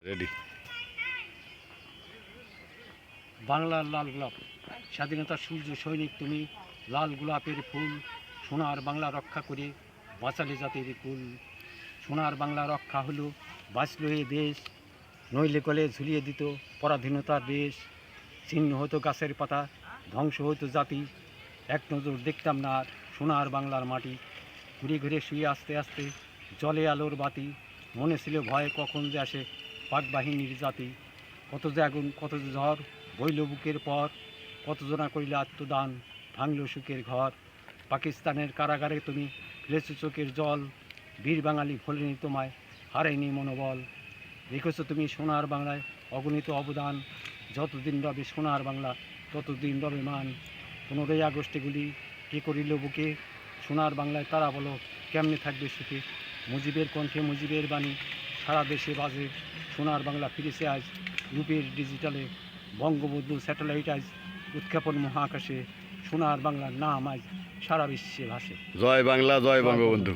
Ready. বাংলার লাল গোলাপ, স্বাধীনতার সূর্য সৈনিক তুমি, লাল গোলাপের ফুল, সোনার বাংলা রক্ষা করে বাঁচালে জাতির কুল। সোনার বাংলা রক্ষা হলো বাঁচল এ দেশ, নইলে গলে ঝুলিয়ে দিত পরাধীনতার দেশ। ছিন্ন হতো গাছের পাতা, ধ্বংস হতো জাতি, এক নজর দেখতাম না আর সোনার বাংলার মাটি। ঘুরে ঘুরে শুয়ে আস্তে আস্তে জলে আলোর বাতি, মনে ছিল ভয় কখন যে আসে পাক বাহিনীর জাতি। কত যে আগুন কত যে ঝড় বইল বুকের পর, কতজনা করিল আত্মদান, ভাঙল সুখের ঘর। পাকিস্তানের কারাগারে তুমি ফেলেছ চোখের জল, বীর বাঙালি ভোলেনি তোমায়, হারায়নি মনোবল। রেখেছ তুমি সোনার বাংলায় অগণিত অবদান, যতদিন রবে সোনার বাংলা ততদিন রবে মান। 15ই আগস্টেগুলি কে করিল বুকে, সোনার বাংলায় তারা বলো কেমনে থাকবে সুখে। মুজিবের কণ্ঠে মুজিবের বাণী সারা দেশে বাজে, সোনার বাংলা ফিরেছে আজ রূপের ডিজিটালে। বঙ্গবন্ধু স্যাটেলাইট আজ উৎক্ষেপণ মহাকাশে, সোনার বাংলার নাম আজ সারা বিশ্বে ভাসে। জয় বাংলা, জয় বঙ্গবন্ধু।